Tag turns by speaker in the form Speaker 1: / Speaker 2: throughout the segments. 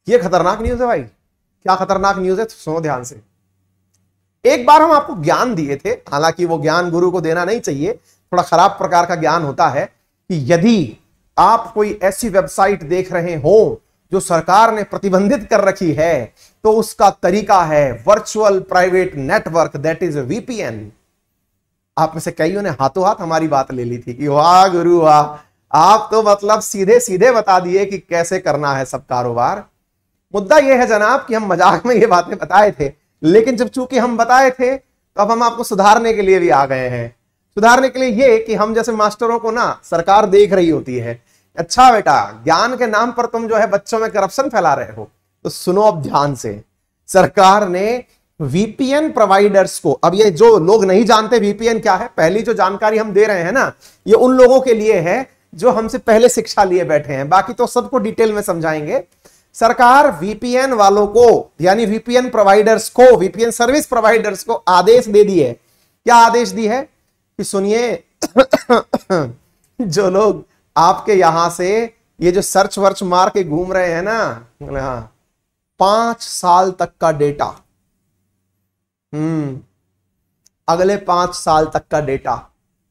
Speaker 1: ये खतरनाक न्यूज है भाई। क्या खतरनाक न्यूज है, सुनो ध्यान से। एक बार हम आपको ज्ञान दिए थे, हालांकि वो ज्ञान गुरु को देना नहीं चाहिए, थोड़ा खराब प्रकार का ज्ञान होता है, कि यदि आप कोई ऐसी वेबसाइट देख रहे हो जो सरकार ने प्रतिबंधित कर रखी है, तो उसका तरीका है virtual private network, that is VPN. आप में से कईयों ने हाथों हाथ हमारी बात ले ली थी कि वाह गुरु वाह, आप तो मतलब सीधे सीधे बता दिए कि कैसे करना है सब कारोबार। मुद्दा यह है जनाब कि हम मजाक में ये बातें बताए थे, लेकिन जब चूंकि हम बताए थे तो अब हम आपको सुधारने के लिए भी आ गए हैं। सुधारने के लिए ये कि हम जैसे मास्टरों को ना सरकार देख रही होती है, अच्छा बेटा ज्ञान के नाम पर तुम जो है बच्चों में करप्शन फैला रहे हो, तो सुनो अब ध्यान से। सरकार ने वीपीएन प्रोवाइडर्स को, अब ये जो लोग नहीं जानते वीपीएन क्या है, पहली जो जानकारी हम दे रहे हैं ना, ये उन लोगों के लिए है जो हमसे पहले शिक्षा लिए बैठे हैं, बाकी तो सबको डिटेल में समझाएंगे। सरकार वीपीएन वालों को, यानी वीपीएन प्रोवाइडर्स को, वीपीएन सर्विस प्रोवाइडर्स को आदेश दे दी है। क्या आदेश दी है कि सुनिए जो लोग आपके यहां से ये जो सर्च वर्च मार के घूम रहे हैं ना, 5 साल तक का डेटा, अगले 5 साल तक का डेटा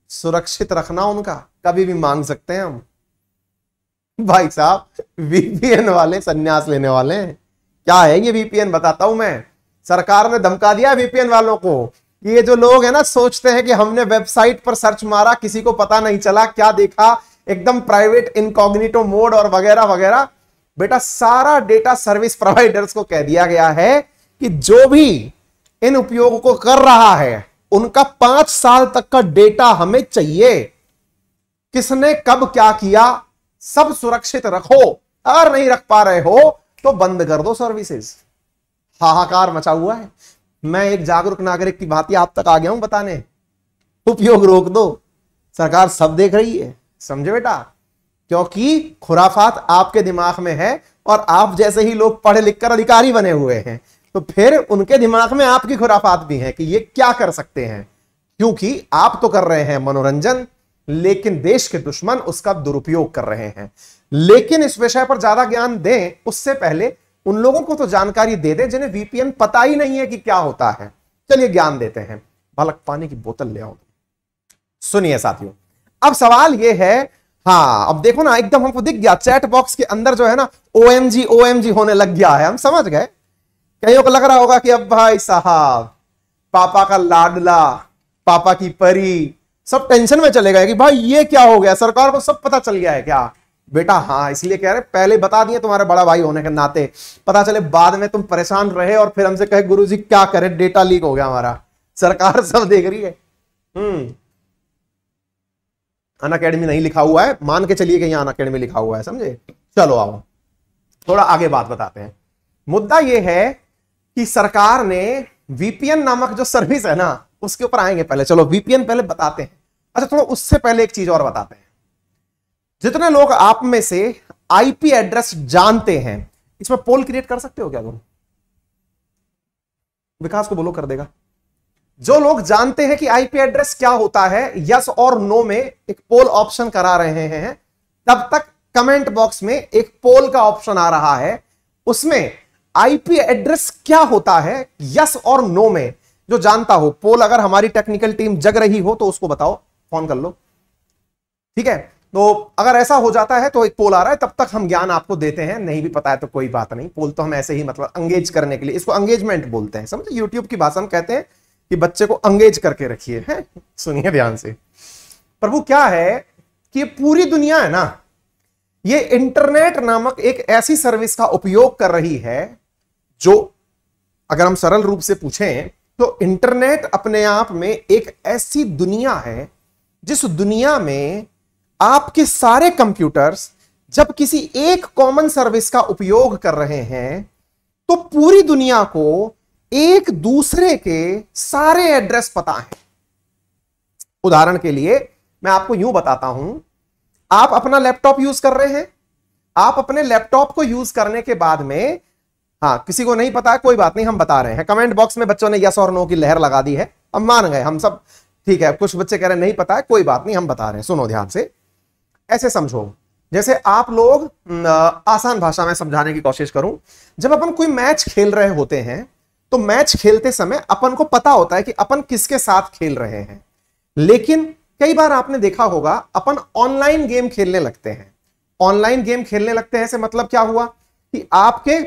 Speaker 1: सुरक्षित रखना उनका, कभी भी मांग सकते हैं हम। भाई साहब वीपीएन वाले सन्यास लेने वाले हैं। क्या है ये वीपीएन, बताता हूं मैं। सरकार ने धमका दिया वीपीएन वालों को कि ये जो लोग हैं ना सोचते हैं कि हमने वेबसाइट पर सर्च मारा, किसी को पता नहीं चला, क्या देखा, एकदम प्राइवेट इनकॉग्निटो मोड और वगैरह वगैरह। बेटा सारा डेटा सर्विस प्रोवाइडर्स को कह दिया गया है कि जो भी इन उपयोग को कर रहा है उनका 5 साल तक का डेटा हमें चाहिए। किसने कब क्या किया सब सुरक्षित रखो, अगर नहीं रख पा रहे हो तो बंद कर दो सर्विसेज। हाहाकार मचा हुआ है। मैं एक जागरूक नागरिक की भांति आप तक आ गया हूं बताने, उपयोग रोक दो। सरकार सब देख रही है, समझे बेटा, क्योंकि खुराफात आपके दिमाग में है और आप जैसे ही लोग पढ़े लिखकर अधिकारी बने हुए हैं, तो फिर उनके दिमाग में आपकी खुराफात भी है कि ये क्या कर सकते हैं, क्योंकि आप तो कर रहे हैं मनोरंजन, लेकिन देश के दुश्मन उसका दुरुपयोग कर रहे हैं। लेकिन इस विषय पर ज्यादा ज्ञान दें उससे पहले उन लोगों को तो जानकारी दे दें जिन्हें वीपीएन पता ही नहीं है कि क्या होता है। चलिए ज्ञान देते हैं। बालक पानी की बोतल ले आओ। सुनिए साथियों, अब सवाल यह है, हाँ अब देखो ना एकदम हमको दिख गया चैट बॉक्स के अंदर जो है ना ओएमजी ओएमजी होने लग गया है, हम समझ गए। कईयों को लग रहा होगा कि अब भाई साहब पापा का लाडला, पापा की परी, सब टेंशन में चले गए कि भाई ये क्या हो गया, सरकार को सब पता चल गया है क्या। बेटा हाँ, इसलिए कह रहे पहले बता दिए तुम्हारे बड़ा भाई होने के नाते, पता चले बाद में तुम परेशान रहे और फिर हमसे कहे गुरुजी क्या करें, डेटा लीक हो गया हमारा। सरकार सब देख रही है। अनअकैडमी नहीं लिखा हुआ है, मान के चलिए कि यहां अनअकैडमी लिखा हुआ है, समझे। चलो आओ थोड़ा आगे बात बताते हैं। मुद्दा यह है कि सरकार ने वीपीएन नामक जो सर्विस है ना उसके ऊपर आएंगे पहले। चलो वीपीएन पहले बताते हैं। अच्छा थोड़ा उससे पहले एक चीज और बताते हैं। जितने लोग आप में से आईपी एड्रेस जानते हैं, इसमें पोल क्रिएट कर सकते हो क्या तुम? विकास को बोलो कर देगा। जो लोग जानते हैं कि आईपी एड्रेस क्या होता है, यस और नो में एक पोल ऑप्शन करा रहे हैं, तब तक कमेंट बॉक्स में एक पोल का ऑप्शन आ रहा है, उसमें आईपी एड्रेस क्या होता है यस और नो में जो जानता हो। पोल अगर हमारी टेक्निकल टीम जग रही हो तो उसको बताओ, फोन कर लो, ठीक है। तो अगर ऐसा हो जाता है तो एक पोल आ रहा है, तब तक हम ज्ञान आपको देते हैं। नहीं भी पता है तो कोई बात नहीं, पोल तो हम ऐसे ही मतलब अंगेज करने के लिए, इसको अंगेजमेंट बोलते हैं, समझे। यूट्यूब की भाषा में कहते हैं कि बच्चे को अंगेज करके रखिए, है। सुनिए ध्यान से। प्रभु क्या है कि पूरी दुनिया है ना, ये इंटरनेट नामक एक ऐसी सर्विस का उपयोग कर रही है जो, अगर हम सरल रूप से पूछें तो इंटरनेट अपने आप में एक ऐसी दुनिया है जिस दुनिया में आपके सारे कंप्यूटर्स जब किसी एक कॉमन सर्विस का उपयोग कर रहे हैं तो पूरी दुनिया को एक दूसरे के सारे एड्रेस पता है। उदाहरण के लिए मैं आपको यूं बताता हूं, आप अपना लैपटॉप यूज कर रहे हैं, आप अपने लैपटॉप को यूज करने के बाद में, हाँ किसी को नहीं पता है कोई बात नहीं, हम बता रहे हैं। कमेंट बॉक्स में बच्चों ने यस और नो की लहर लगा दी है, अब मान गए हम सब, ठीक है। कुछ बच्चे कह रहे हैं नहीं पता है, कोई बात नहीं, हम बता रहे हैं। सुनो ध्यान से, ऐसे समझो जैसे आप लोग आसान भाषा में समझाने की कोशिश करूं, जब अपन कोई मैच खेल रहे होते हैं तो मैच खेलते समय अपन को पता होता है कि अपन किसके साथ खेल रहे हैं, लेकिन कई बार आपने देखा होगा अपन ऑनलाइन गेम खेलने लगते हैं। ऑनलाइन गेम खेलने लगते हैं से मतलब क्या हुआ कि आपके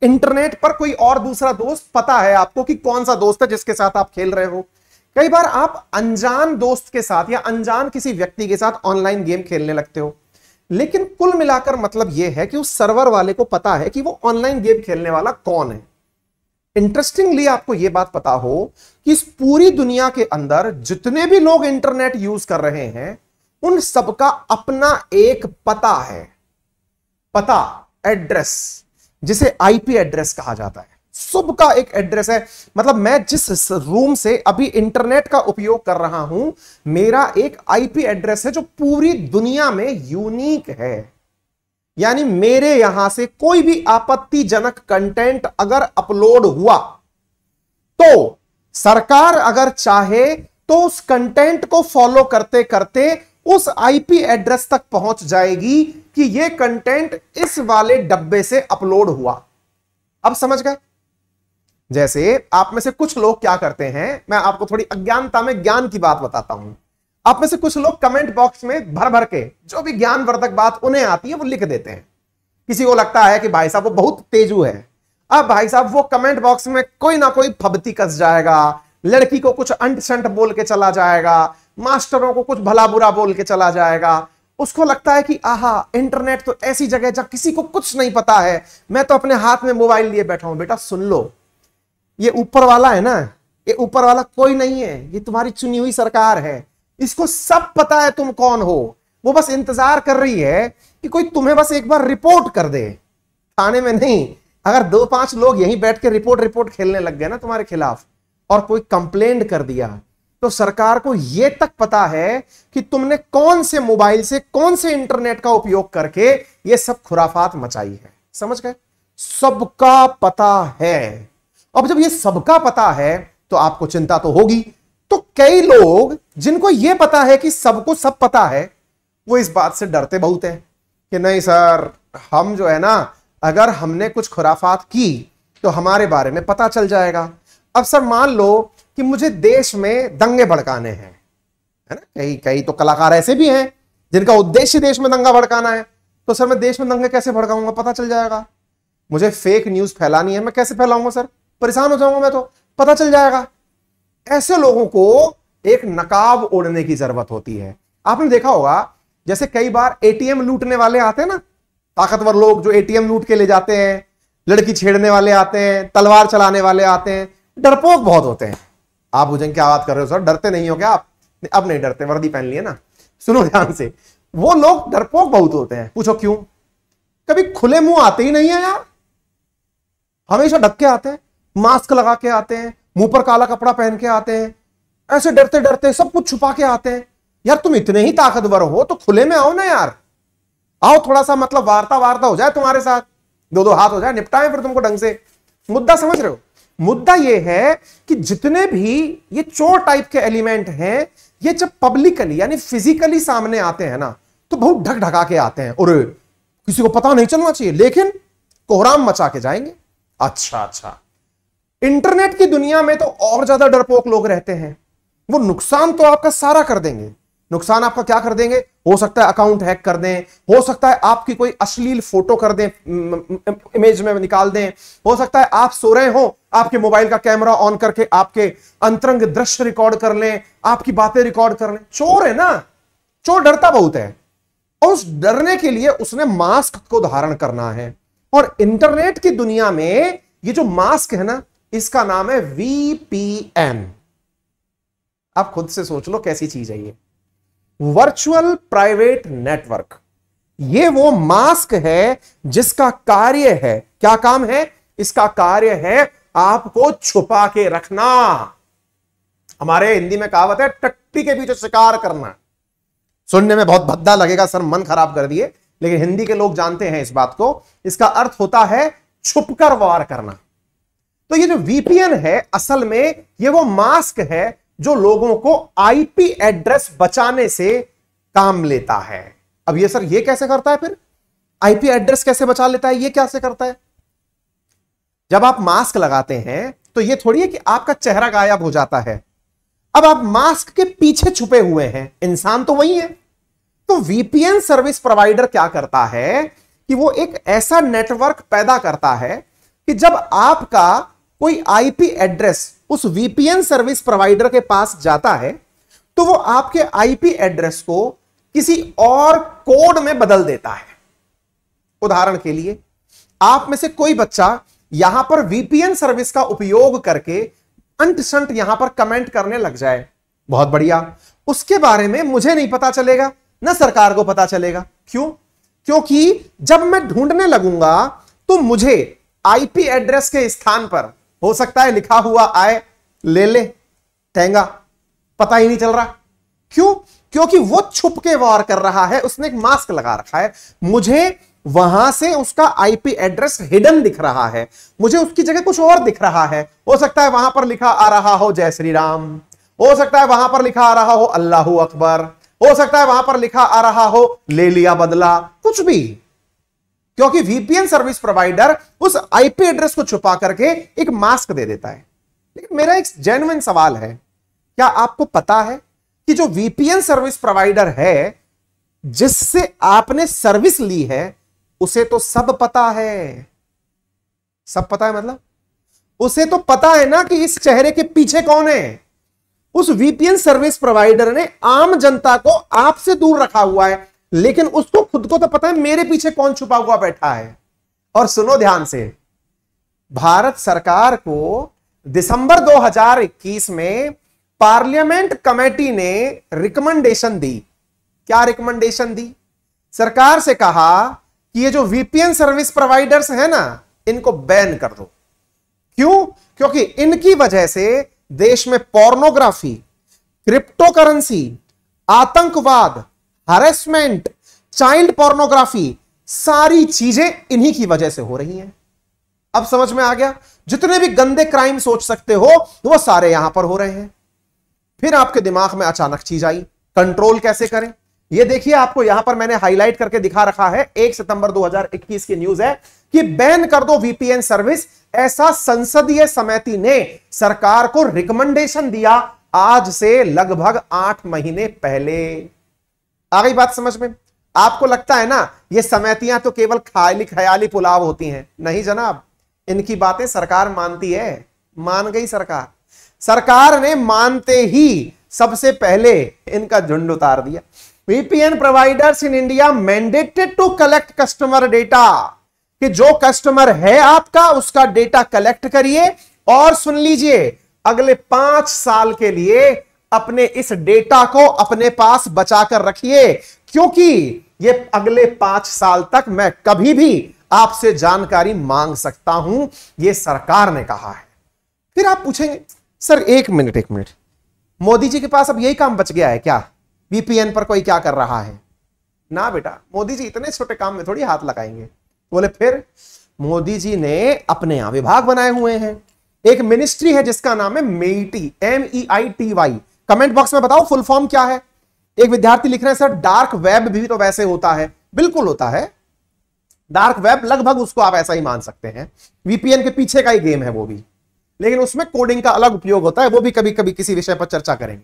Speaker 1: इंटरनेट पर कोई और दूसरा दोस्त पता है आपको कि कौन सा दोस्त है जिसके साथ आप खेल रहे हो। कई बार आप अनजान दोस्त के साथ या अनजान किसी व्यक्ति के साथ ऑनलाइन गेम खेलने लगते हो, लेकिन कुल मिलाकर मतलब यह है कि उस सर्वर वाले को पता है कि वो ऑनलाइन गेम खेलने वाला कौन है। इंटरेस्टिंगली आपको यह बात पता हो कि इस पूरी दुनिया के अंदर जितने भी लोग इंटरनेट यूज कर रहे हैं उन सबका अपना एक पता है, पता, एड्रेस, जिसे आईपी एड्रेस कहा जाता है। सबका एक एड्रेस है। मतलब मैं जिस रूम से अभी इंटरनेट का उपयोग कर रहा हूं, मेरा एक आईपी एड्रेस है जो पूरी दुनिया में यूनिक है। यानी मेरे यहां से कोई भी आपत्तिजनक कंटेंट अगर अपलोड हुआ तो सरकार अगर चाहे तो उस कंटेंट को फॉलो करते करते उस आईपी एड्रेस तक पहुंच जाएगी कि यह कंटेंट इस वाले डब्बे से अपलोड हुआ। अब समझ गए? जैसे आप में से कुछ लोग क्या करते हैं, मैं आपको थोड़ी अज्ञानता में ज्ञान की बात बताता हूं। आप में से कुछ लोग कमेंट बॉक्स में भर भर के जो भी ज्ञानवर्धक बात उन्हें आती है वो लिख देते हैं। किसी को लगता है कि भाई साहब वो बहुत तेजू है, अब भाई साहब वो कमेंट बॉक्स में कोई ना कोई फबती कस जाएगा, लड़की को कुछ अंट शंट बोल के चला जाएगा, मास्टरों को कुछ भला बुरा बोल के चला जाएगा। उसको लगता है कि आहा, इंटरनेट तो ऐसी जगह है जहां किसी को कुछ नहीं पता है, मैं तो अपने हाथ में मोबाइल लिए बैठा हूं। बेटा सुन लो, ये ऊपर वाला है ना, ये ऊपर वाला कोई नहीं है, ये तुम्हारी चुनी हुई सरकार है। इसको सब पता है तुम कौन हो, वो बस इंतजार कर रही है कि कोई तुम्हें बस एक बार रिपोर्ट कर दे। थाने में नहीं, अगर 2-5 लोग यहीं बैठ के रिपोर्ट खेलने लग गए ना तुम्हारे खिलाफ और कोई कंप्लेंट कर दिया, तो सरकार को यह तक पता है कि तुमने कौन से मोबाइल से, कौन से इंटरनेट का उपयोग करके ये सब खुराफात मचाई है। समझ गए? सबका पता है। अब जब ये सबका पता है तो आपको चिंता तो होगी। तो कई लोग जिनको यह पता है कि सबको सब पता है, वो इस बात से डरते बहुत हैं कि नहीं सर, हम जो है ना, अगर हमने कुछ खुराफात की तो हमारे बारे में पता चल जाएगा। अब सर मान लो कि मुझे देश में दंगे भड़काने हैं, है ना, कई तो कलाकार ऐसे भी हैं जिनका उद्देश्य देश में दंगा भड़काना है। तो सर मैं देश में दंगे कैसे भड़काऊंगा? पता चल जाएगा। मुझे फेक न्यूज फैलानी है, मैं कैसे फैलाऊंगा सर? परेशान हो जाऊंगा मैं, तो पता चल जाएगा। ऐसे लोगों को एक नकाब ओढ़ने की जरूरत होती है। आपने देखा होगा जैसे कई बार एटीएम लूटने वाले आते हैं ना, ताकतवर लोग जो एटीएम लूट के ले जाते हैं, लड़की छेड़ने वाले आते हैं, तलवार चलाने वाले आते हैं, डरपोक बहुत होते हैं। आप मुझे क्या बात कर रहे हो सर, डरते नहीं हो क्या आप? अब नहीं डरते, वर्दी पहन लिए ना। सुनो ध्यान से, वो लोग डरपोक बहुत होते हैं। पूछो क्यों? कभी खुले मुंह आते ही नहीं है यार, हमेशा ढक के आते हैं, मास्क लगा के आते हैं, मुंह पर काला कपड़ा पहन के आते हैं, ऐसे डरते डरते सब कुछ छुपा के आते हैं। यार तुम इतने ही ताकतवर हो तो खुले में आओ ना यार, आओ थोड़ा सा, मतलब वार्ता हो जाए तुम्हारे साथ, 2-2 हाथ हो जाए, निपटाएं फिर तुमको ढंग से। मुद्दा समझ रहे हो? मुद्दा यह है कि जितने भी ये चोर टाइप के एलिमेंट हैं, ये जब पब्लिकली यानी फिजिकली सामने आते हैं ना, तो बहुत ढक ढका के आते हैं और किसी को पता नहीं चलना चाहिए, लेकिन कोहराम मचा के जाएंगे। अच्छा, इंटरनेट की दुनिया में तो और ज्यादा डरपोक लोग रहते हैं। वो नुकसान तो आपका सारा कर देंगे। नुकसान आपका क्या कर देंगे? हो सकता है अकाउंट हैक कर दें, हो सकता है आपकी कोई अश्लील फोटो कर दें, इमेज में निकाल दें, हो सकता है आप सो रहे हो, आपके मोबाइल का कैमरा ऑन करके आपके अंतरंग दृश्य रिकॉर्ड कर लें, आपकी बातें रिकॉर्ड कर लें। चोर है ना, चोर डरता बहुत है, और उस डरने के लिए उसने मास्क को धारण करना है। और इंटरनेट की दुनिया में ये जो मास्क है ना, इसका नाम है VPN। आप खुद से सोच लो कैसी चीज है ये, वर्चुअल प्राइवेट नेटवर्क। ये वो मास्क है जिसका कार्य है, क्या काम है इसका? कार्य है आपको छुपा के रखना। हमारे हिंदी में कहावत है, टट्टी के पीछे शिकार करना। सुनने में बहुत भद्दा लगेगा, सर मन खराब कर दिए, लेकिन हिंदी के लोग जानते हैं इस बात को। इसका अर्थ होता है छुपकर वार करना। तो ये जो VPN है, असल में ये वो मास्क है जो लोगों को IP एड्रेस बचाने से काम लेता है। अब ये सर ये कैसे करता है, फिर आईपी एड्रेस कैसे बचा लेता है, ये कैसे करता है? जब आप मास्क लगाते हैं तो ये थोड़ी है कि आपका चेहरा गायब हो जाता है, अब आप मास्क के पीछे छुपे हुए हैं, इंसान तो वही है। तो वीपीएन सर्विस प्रोवाइडर क्या करता है कि वो एक ऐसा नेटवर्क पैदा करता है कि जब आपका कोई आईपी एड्रेस उस वीपीएन सर्विस प्रोवाइडर के पास जाता है तो वो आपके आईपी एड्रेस को किसी और कोड में बदल देता है। उदाहरण के लिए, आप में से कोई बच्चा यहां पर वीपीएन सर्विस का उपयोग करके अंट संट यहां पर कमेंट करने लग जाए, बहुत बढ़िया, उसके बारे में मुझे नहीं पता चलेगा, ना सरकार को पता चलेगा। क्यों? क्योंकि जब मैं ढूंढने लगूंगा तो मुझे आईपी एड्रेस के स्थान पर हो सकता है लिखा हुआ आए ले ले ठेंगा, पता ही नहीं चल रहा। क्यों? क्योंकि वो छुप के वार कर रहा है, उसने एक मास्क लगा रखा है, मुझे वहां से उसका आईपी एड्रेस हिडन दिख रहा है, मुझे उसकी जगह कुछ और दिख रहा है। हो सकता है वहां पर लिखा आ रहा हो जय श्री राम, हो सकता है वहां पर लिखा आ रहा हो अल्लाहू अकबर, हो सकता है वहां पर लिखा आ रहा हो ले लिया बदला, कुछ भी। क्योंकि वीपीएन सर्विस प्रोवाइडर उस आईपी एड्रेस को छुपा करके एक मास्क दे देता है। लेकिन मेरा एक जेन्युइन सवाल है, क्या आपको पता है कि जो वीपीएन सर्विस प्रोवाइडर है जिससे आपने सर्विस ली है उसे तो सब पता है। सब पता है मतलब उसे तो पता है ना कि इस चेहरे के पीछे कौन है। उस वीपीएन सर्विस प्रोवाइडर ने आम जनता को आपसे दूर रखा हुआ है, लेकिन उसको खुद को तो पता है मेरे पीछे कौन छुपा हुआ बैठा है। और सुनो ध्यान से, भारत सरकार को दिसंबर 2021 में पार्लियामेंट कमेटी ने रिकमेंडेशन दी। क्या रिकमेंडेशन दी? सरकार से कहा कि ये जो वीपीएन सर्विस प्रोवाइडर्स है ना, इनको बैन कर दो। क्यों? क्योंकि इनकी वजह से देश में पोर्नोग्राफी, क्रिप्टो करेंसी, आतंकवाद, हरेसमेंट, चाइल्ड पोर्नोग्राफी, सारी चीजें इन्हीं की वजह से हो रही हैं। अब समझ में आ गया? जितने भी गंदे क्राइम सोच सकते हो वो सारे यहां पर हो रहे हैं। फिर आपके दिमाग में अचानक चीज आई, कंट्रोल कैसे करें? ये देखिए, आपको यहां पर मैंने हाईलाइट करके दिखा रखा है, 1 सितंबर 2021 की न्यूज है कि बैन कर दो वीपीएन सर्विस। ऐसा संसदीय समिति ने सरकार को रिकमेंडेशन दिया आज से लगभग 8 महीने पहले। आ गई बात समझ में? आपको लगता है ना ये समितियां तो केवल खाली ख्याली पुलाव होती हैं? नहीं जनाब, इनकी बातें सरकार मानती है। मान गई सरकार। सरकार ने मानते ही सबसे पहले इनका झुंड उतार दिया। VPN providers in India mandated to collect customer data, कि जो कस्टमर है आपका उसका डेटा कलेक्ट करिए और सुन लीजिए अगले 5 साल के लिए अपने इस डेटा को अपने पास बचाकर रखिए, क्योंकि ये अगले 5 साल तक मैं कभी भी आपसे जानकारी मांग सकता हूं, ये सरकार ने कहा है। फिर आप पूछेंगे सर एक मिनट, मोदी जी के पास अब यही काम बच गया है क्या? वीपीएन पर कोई क्या कर रहा है? ना बेटा, मोदी जी इतने छोटे काम में थोड़ी हाथ लगाएंगे। बोले फिर मोदी जी ने अपने यहां विभाग बनाए हुए हैं। एक मिनिस्ट्री है जिसका नाम है MEITY, MEITY। कमेंट बॉक्स में बताओ फुल फॉर्म क्या है। एक विद्यार्थी लिख रहे हैं सर डार्क वेब भी तो वैसे होता है। बिल्कुल होता है, डार्क वेब लगभग उसको आप ऐसा ही मान सकते हैं। वीपीएन के पीछे का ही गेम है वो भी, लेकिन उसमें कोडिंग का अलग उपयोग होता है, वो भी कभी कभी किसी विषय पर चर्चा करेंगे।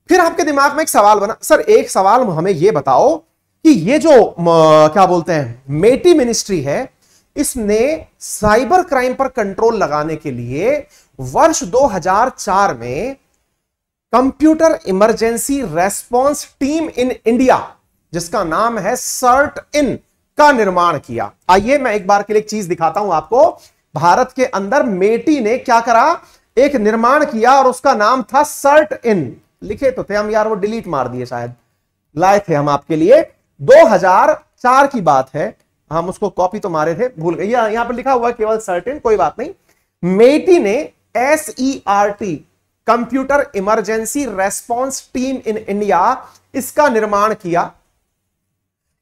Speaker 1: फिर आपके दिमाग में एक सवाल बना, सर एक सवाल हमें यह बताओ कि ये जो क्या बोलते हैं मेटी मिनिस्ट्री है, इसने साइबर क्राइम पर कंट्रोल लगाने के लिए वर्ष 2004 में computer emergency response team in India, जिसका नाम है CERT-IN, का निर्माण किया। आइए मैं एक बार के लिए एक चीज दिखाता हूं आपको। भारत के अंदर मेटी ने क्या करा, एक निर्माण किया और उसका नाम था CERT-IN। लिखे तो थे हम यार, वो डिलीट मार दिए शायद, लाए थे हम आपके लिए। 2004 की बात है, हम उसको कॉपी तो मारे थे, भूल गए। यहां पर लिखा हुआ है केवल CERT-IN, कोई बात नहीं। मेटी ने SERT, computer emergency response team in India, इसका निर्माण किया।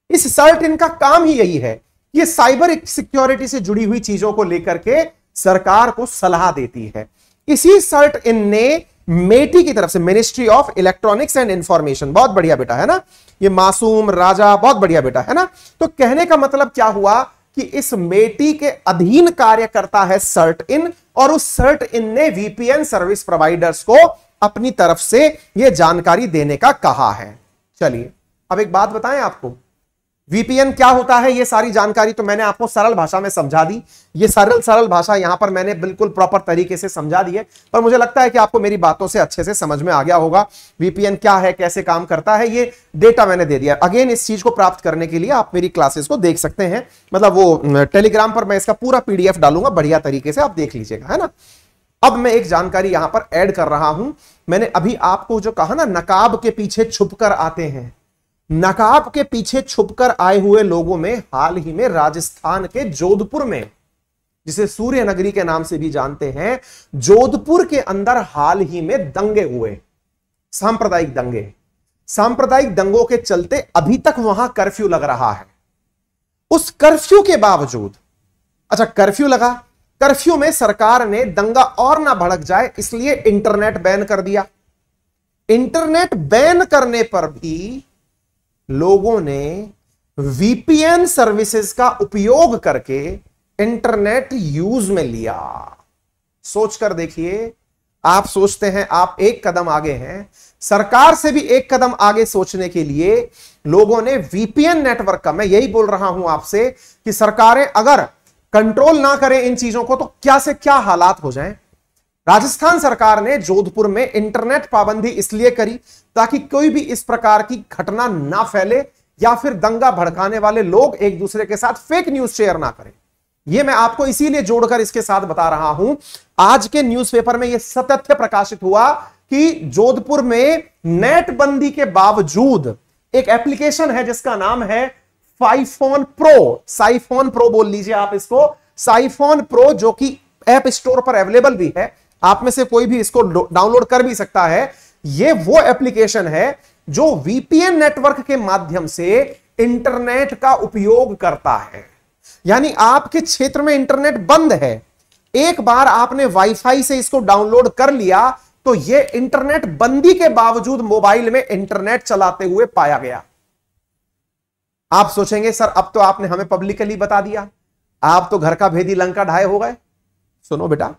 Speaker 1: इस CERT-IN का काम ही यही है, ये साइबर सिक्योरिटी से जुड़ी हुई चीजों को लेकर के सरकार को सलाह देती है। इसी CERT-IN ने मेटी की तरफ से, ministry of electronics and information. बहुत बढ़िया बेटा, है ना, ये मासूम राजा, बहुत बढ़िया बेटा, है ना। तो कहने का मतलब क्या हुआ कि इस मेटी के अधीन कार्य करता है सर्ट इन, और उस सर्ट इन ने वीपीएन सर्विस प्रोवाइडर्स को अपनी तरफ से यह जानकारी देने का कहा है। चलिए अब एक बात बताएं आपको, वीपीएन क्या होता है, ये सारी जानकारी तो मैंने आपको सरल भाषा में समझा दी। ये सरल भाषा यहां पर मैंने बिल्कुल प्रॉपर तरीके से समझा दी है, पर मुझे लगता है कि आपको मेरी बातों से अच्छे से समझ में आ गया होगा वीपीएन क्या है, कैसे काम करता है। ये डेटा मैंने दे दिया। अगेन इस चीज को प्राप्त करने के लिए आप मेरी क्लासेस को देख सकते हैं, मतलब वो टेलीग्राम पर मैं इसका पूरा पीडीएफ डालूंगा, बढ़िया तरीके से आप देख लीजिएगा, है ना। अब मैं एक जानकारी यहां पर ऐड कर रहा हूं। मैंने अभी आपको जो कहा ना, नकाब के पीछे छुपकर आते हैं, नकाब के पीछे छुपकर आए हुए लोगों में हाल ही में राजस्थान के जोधपुर में, जिसे सूर्य नगरी के नाम से भी जानते हैं, जोधपुर के अंदर हाल ही में दंगे हुए, सांप्रदायिक दंगे। सांप्रदायिक दंगों के चलते अभी तक वहां कर्फ्यू लग रहा है। उस कर्फ्यू के बावजूद, अच्छा कर्फ्यू लगा, कर्फ्यू में सरकार ने दंगा और ना भड़क जाए इसलिए इंटरनेट बैन कर दिया। इंटरनेट बैन करने पर भी लोगों ने वीपीएन सर्विसेज का उपयोग करके इंटरनेट यूज में लिया। सोचकर देखिए, आप सोचते हैं आप एक कदम आगे हैं, सरकार से भी एक कदम आगे सोचने के लिए लोगों ने वीपीएन नेटवर्क का, मैं यही बोल रहा हूं आपसे कि सरकारें अगर कंट्रोल ना करें इन चीजों को तो क्या से क्या हालात हो जाएं। राजस्थान सरकार ने जोधपुर में इंटरनेट पाबंदी इसलिए करी ताकि कोई भी इस प्रकार की घटना ना फैले या फिर दंगा भड़काने वाले लोग एक दूसरे के साथ फेक न्यूज शेयर ना करें। यह मैं आपको इसीलिए जोड़कर इसके साथ बता रहा हूं। आज के न्यूज़पेपर में यह तथ्य प्रकाशित हुआ कि जोधपुर में नेट बंदी के बावजूद एक एप्लीकेशन है जिसका नाम है साइफोन प्रो। साइफोन प्रो बोल लीजिए आप इसको, साइफोन प्रो, जो कि ऐप स्टोर पर अवेलेबल भी है, आप में से कोई भी इसको डाउनलोड कर भी सकता है। यह वो एप्लीकेशन है जो वीपीएन नेटवर्क के माध्यम से इंटरनेट का उपयोग करता है। यानी आपके क्षेत्र में इंटरनेट बंद है, एक बार आपने वाईफाई से इसको डाउनलोड कर लिया तो यह इंटरनेट बंदी के बावजूद मोबाइल में इंटरनेट चलाते हुए पाया गया। आप सोचेंगे सर अब तो आपने हमें पब्लिकली बता दिया, आप तो घर का भेदी लंका ढाए हो गए। सुनो बेटा,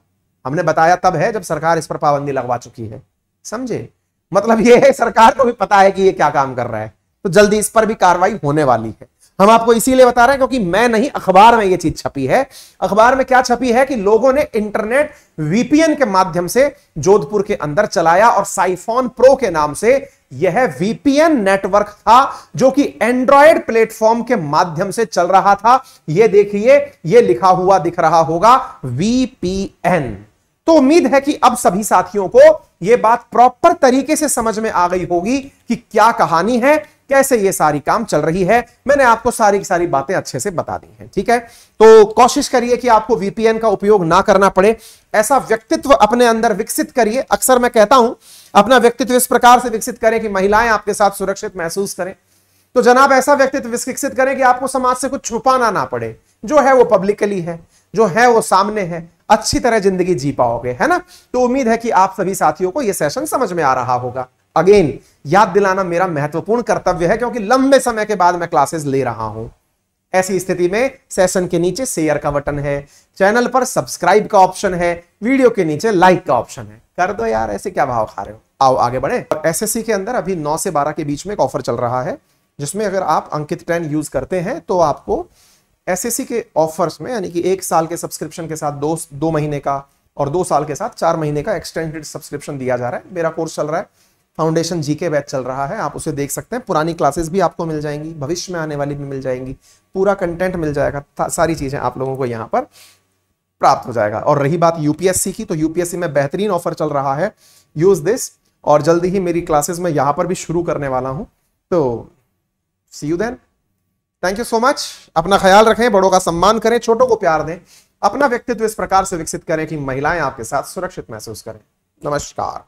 Speaker 1: हमने बताया तब है जब सरकार इस पर पाबंदी लगवा चुकी है, समझे। मतलब यह है सरकार को भी पता है कि ये क्या काम कर रहा है, तो जल्दी इस पर भी कार्रवाई होने वाली है। हम आपको इसीलिए बता रहे हैं क्योंकि मैं नहीं, अखबार में यह चीज छपी है। अखबार में क्या छपी है कि लोगों ने इंटरनेट वीपीएन के माध्यम से जोधपुर के अंदर चलाया और साइफोन प्रो के नाम से यह वीपीएन नेटवर्क था जो कि एंड्रॉयड प्लेटफॉर्म के माध्यम से चल रहा था। यह देखिए, यह लिखा हुआ दिख रहा होगा वीपीएन। तो उम्मीद है कि अब सभी साथियों को यह बात प्रॉपर तरीके से समझ में आ गई होगी कि क्या कहानी है, कैसे ये सारी काम चल रही है। मैंने आपको सारी की सारी बातें अच्छे से बता दी हैं, ठीक है। तो कोशिश करिए कि आपको वीपीएन का उपयोग ना करना पड़े, ऐसा व्यक्तित्व अपने अंदर विकसित करिए। अक्सर मैं कहता हूं अपना व्यक्तित्व इस प्रकार से विकसित करें कि महिलाएं आपके साथ सुरक्षित महसूस करें। तो जनाब ऐसा व्यक्तित्व विकसित करें कि आपको समाज से कुछ छुपाना ना पड़े, जो है वो पब्लिकली है, जो है वो सामने है, अच्छी तरह जिंदगी जी पाओगे, है ना। तो उम्मीद है कि आप सभी साथियों को यह सेशन समझ में आ रहा होगा। अगेन याद दिलाना मेरा महत्वपूर्ण कर्तव्य है क्योंकि लंबे समय के बाद मैं क्लासेस ले रहा हूं। ऐसी स्थिति में सेशन के नीचे शेयर का बटन है, चैनल पर सब्सक्राइब का ऑप्शन है, वीडियो के नीचे लाइक का ऑप्शन है, कर दो यार, ऐसे क्या भाव खा रहे हो। आओ आगे बढ़े। एसएससी के अंदर अभी 9 से 12 के बीच में एक ऑफर चल रहा है जिसमें अगर आप अंकित 10 यूज करते हैं तो आपको एसएससी के ऑफर्स में, यानी कि 1 साल के सब्सक्रिप्शन के साथ 2 महीने का और 2 साल के साथ 4 महीने का एक्सटेंडेड सब्सक्रिप्शन दिया जा रहा है। मेरा कोर्स चल रहा है, फाउंडेशन जीके बैच चल रहा है, आप उसे देख सकते हैं। पुरानी क्लासेस भी आपको मिल जाएंगी, भविष्य में आने वाली भी मिल जाएंगी, पूरा कंटेंट मिल जाएगा, सारी चीजें आप लोगों को यहाँ पर प्राप्त हो जाएगा। और रही बात यूपीएससी की, तो यूपीएससी में बेहतरीन ऑफर चल रहा है, यूज दिस। और जल्दी ही मेरी क्लासेस में यहाँ पर भी शुरू करने वाला हूँ, तो see you then. Thank you so much. अपना ख्याल रखें, बड़ों का सम्मान करें, छोटों को प्यार दें, अपना व्यक्तित्व इस प्रकार से विकसित करें कि महिलाएं आपके साथ सुरक्षित महसूस करें। नमस्कार।